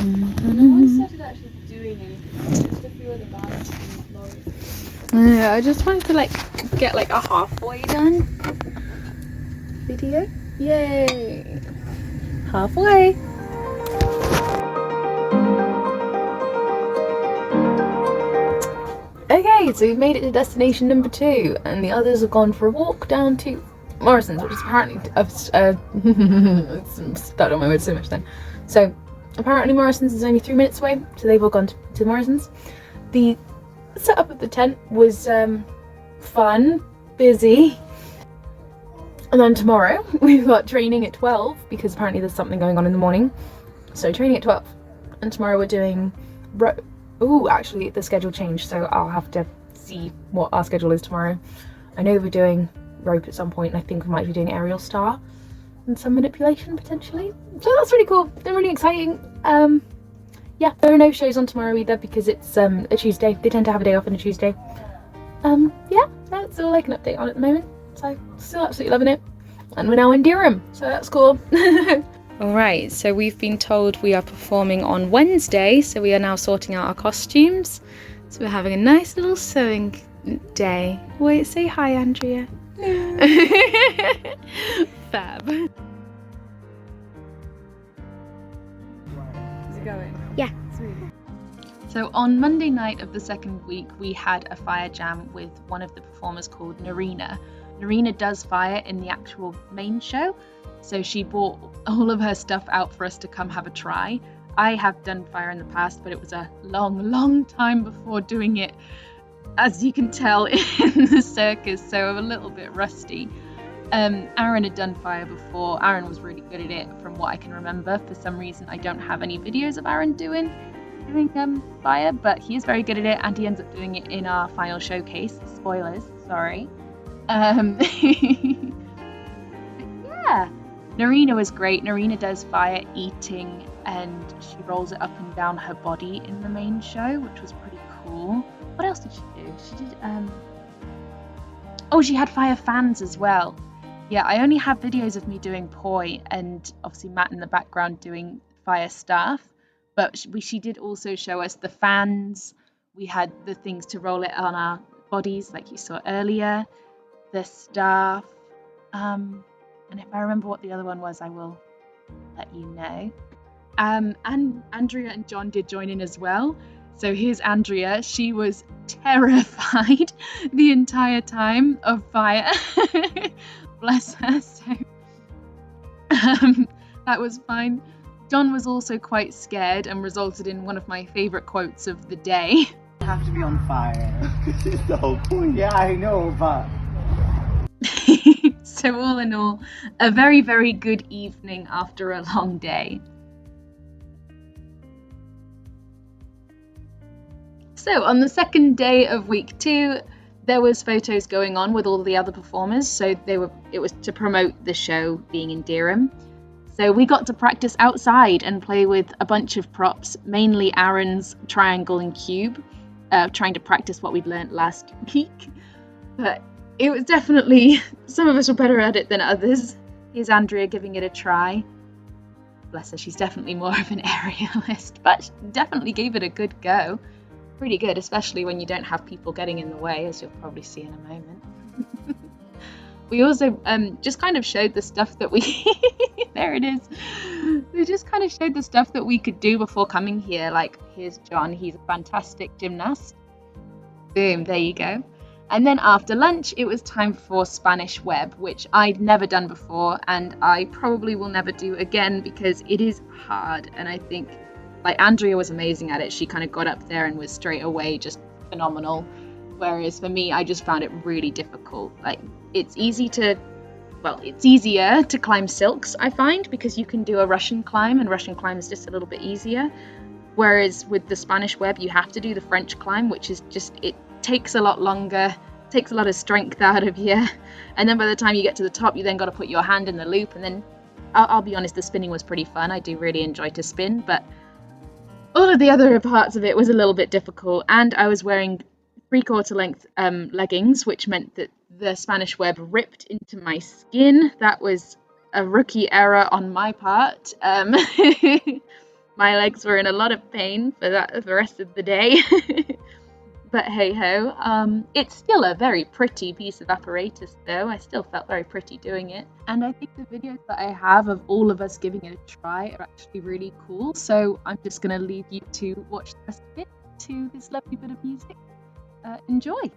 I started actually doing anything, just a few other bands and lorries. Yeah, I just wanted to like get like a halfway done video. Yay! Halfway. Okay, so we've made it to destination number 2, and the others have gone for a walk down to Morrison's, which is apparently stuck on my words so much then. So apparently Morrison's is only 3 minutes away, so they've all gone to Morrison's. The setup of the tent was fun, busy. And then tomorrow we've got training at 12 because apparently there's something going on in the morning. So training at 12, and tomorrow we're doing actually the schedule changed, so I'll have to see what our schedule is tomorrow. I know we're doing rope at some point, and I think we might be doing aerial star and some manipulation potentially. So that's really cool. They're really exciting. Yeah, there are no shows on tomorrow either because it's a Tuesday. They tend to have a day off on a Tuesday. Yeah, that's all I can update on at the moment. So still absolutely loving it. And we're now in Durham, so that's cool. Alright, so we've been told we are performing on Wednesday, so we are now sorting out our costumes. So we're having a nice little sewing day. Wait, say hi, Andrea. Fab. Is it going? Yeah. Sweet. So on Monday night of the second week, we had a fire jam with one of the performers called Narina. Narina does fire in the actual main show, so she brought all of her stuff out for us to come have a try. I have done fire in the past, but it was a long time before doing it, as you can tell, in the circus, so I'm a little bit rusty. Aaron had done fire before. Aaron was really good at it from what I can remember. For some reason I don't have any videos of Aaron doing fire, but he is very good at it, and he ends up doing it in our final showcase. Spoilers, sorry. Yeah, Narina was great. Narina does fire eating, and she rolls it up and down her body in the main show, which was pretty cool. What else did she do? She did she had fire fans as well. Yeah, I only have videos of me doing poi and obviously Matt in the background doing fire stuff, but she did also show us the fans. We had the things to roll it on our bodies like you saw earlier, the staff, and if I remember what the other one was, I will let you know. And Andrea and John did join in as well. So here's Andrea. She was terrified the entire time of fire. Bless her. So that was fine. John was also quite scared and resulted in one of my favourite quotes of the day. You have to be on fire. This is the whole point. Yeah, I know, but... So all in all, a very, very good evening after a long day. So on the second day of week 2, there was photos going on with all the other performers. So it was to promote the show being in Durham. So we got to practice outside and play with a bunch of props, mainly Aaron's triangle and cube, trying to practice what we'd learnt last week. But it was definitely, some of us were better at it than others. Here's Andrea giving it a try. Bless her, she's definitely more of an aerialist, but definitely gave it a good go. Pretty good, especially when you don't have people getting in the way, as you'll probably see in a moment. We also just kind of showed the stuff that we there it is. We just kind of showed the stuff that we could do before coming here. Like, here's John, he's a fantastic gymnast. Boom, there you go. And then after lunch, it was time for Spanish web, which I'd never done before, and I probably will never do again because it is hard. And I think, like, Andrea was amazing at it. She kind of got up there and was straight away just phenomenal. Whereas for me, I just found it really difficult. Like, it's easier to climb silks, I find, because you can do a Russian climb, and Russian climb is just a little bit easier. Whereas with the Spanish web, you have to do the French climb, which is just, it takes a lot longer, takes a lot of strength out of you. And then by the time you get to the top, you then got to put your hand in the loop. And then, I'll be honest, the spinning was pretty fun. I do really enjoy to spin, but all of the other parts of it was a little bit difficult. And I was wearing 3/4 length leggings, which meant that the Spanish web ripped into my skin. That was a rookie error on my part. My legs were in a lot of pain for the rest of the day. But hey ho, it's still a very pretty piece of apparatus though. I still felt very pretty doing it. And I think the videos that I have of all of us giving it a try are actually really cool. So I'm just going to leave you to watch the rest of it to this lovely bit of music. Enjoy.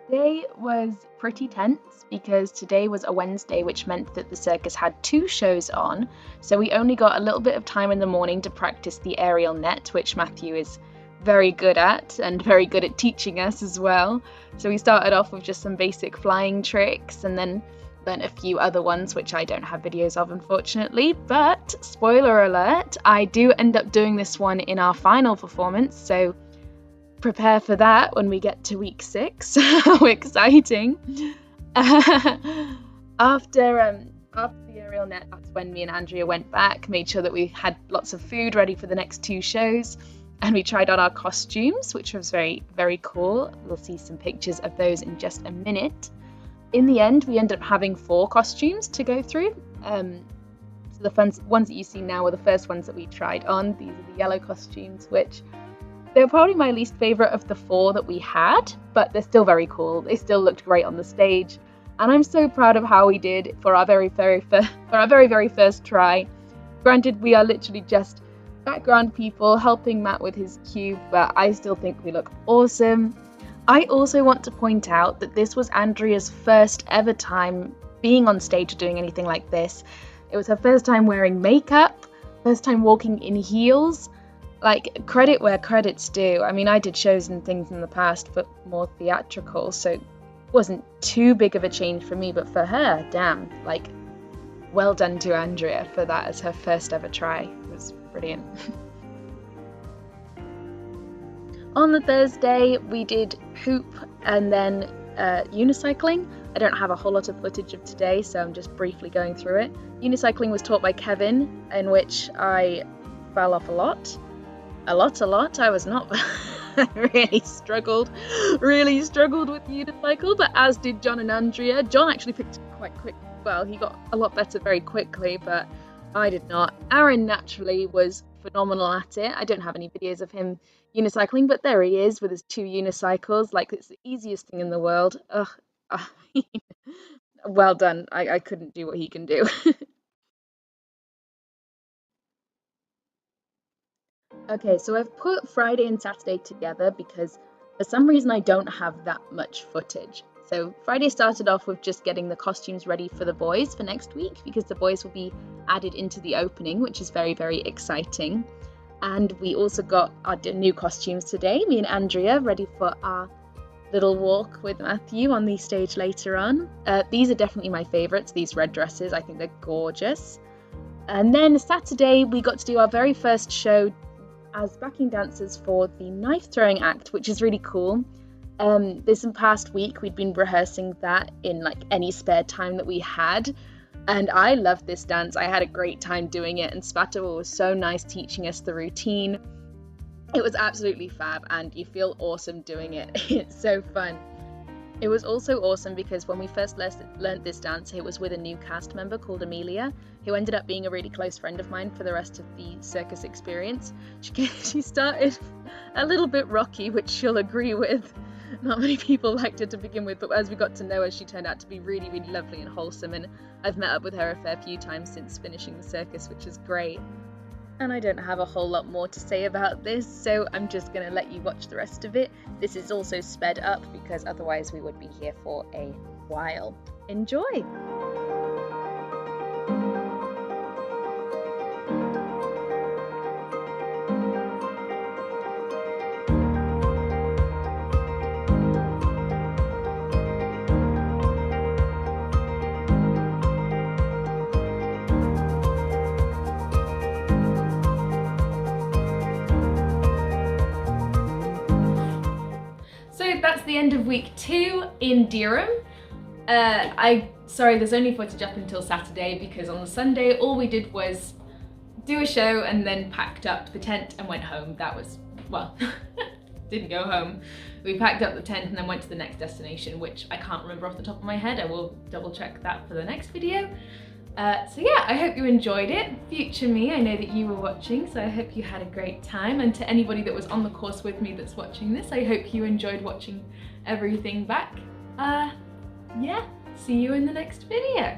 Today was pretty tense because today was a Wednesday, which meant that the circus had 2 shows on. So we only got a little bit of time in the morning to practice the aerial net, which Matthew is very good at and very good at teaching us as well. So we started off with just some basic flying tricks and then learnt a few other ones, which I don't have videos of, unfortunately. But spoiler alert, I do end up doing this one in our final performance. So prepare for that when we get to week 6. How exciting. After the aerial net, that's when me and Andrea went back, made sure that we had lots of food ready for the next 2 shows, and we tried on our costumes, which was very, very cool. We'll see some pictures of those in just a minute. In the end, we ended up having 4 costumes to go through. So the ones that you see now were the first ones that we tried on. These are the yellow costumes, which they're probably my least favourite of the 4 that we had, but they're still very cool. They still looked great on the stage, and I'm so proud of how we did for our very first try. Granted, we are literally just background people helping Matt with his cube, but I still think we look awesome. I also want to point out that this was Andrea's first ever time being on stage or doing anything like this. It was her first time wearing makeup, first time walking in heels. Like, credit where credit's due. I mean, I did shows and things in the past, but more theatrical, so it wasn't too big of a change for me, but for her, damn, like, well done to Andrea for that as her first ever try. It was brilliant. On the Thursday, we did hoop and then unicycling. I don't have a whole lot of footage of today, so I'm just briefly going through it. Unicycling was taught by Kevin, in which I fell off a lot. I was not. I really struggled with unicycle, but as did John and Andrea. John actually picked it quite quick. Well, he got a lot better very quickly, but I did not. Aaron naturally was phenomenal at it. I don't have any videos of him unicycling, but there he is with his 2 unicycles. Like, it's the easiest thing in the world. Well done. I couldn't do what he can do. Okay, so I've put Friday and Saturday together because for some reason I don't have that much footage. So Friday started off with just getting the costumes ready for the boys for next week, because the boys will be added into the opening, which is very, very exciting. And we also got our new costumes today, me and Andrea, ready for our little walk with Matthew on the stage later on. These are definitely my favourites, these red dresses. I think they're gorgeous. And then Saturday we got to do our very first show as backing dancers for the knife throwing act, which is really cool. This past week we'd been rehearsing that in like any spare time that we had, and I loved this dance. I had a great time doing it, and Spatawa was so nice teaching us the routine. It was absolutely fab, and you feel awesome doing it. It's so fun. It was also awesome because when we first learnt this dance, it was with a new cast member called Amelia, who ended up being a really close friend of mine for the rest of the circus experience. She started a little bit rocky, which she'll agree with. Not many people liked her to begin with, but as we got to know her, she turned out to be really, really lovely and wholesome, and I've met up with her a fair few times since finishing the circus, which is great. And I don't have a whole lot more to say about this, so I'm just going to let you watch the rest of it. This is also sped up because otherwise we would be here for a while. Enjoy! So that's the end of week 2 in Durham. Sorry, there's only footage up until Saturday because on the Sunday all we did was do a show and then packed up the tent and went home. That was, well, didn't go home. We packed up the tent and then went to the next destination, which I can't remember off the top of my head. I will double check that for the next video. So yeah, I hope you enjoyed it. Future me, I know that you were watching, so I hope you had a great time. And to anybody that was on the course with me that's watching this, I hope you enjoyed watching everything back. Yeah, see you in the next video.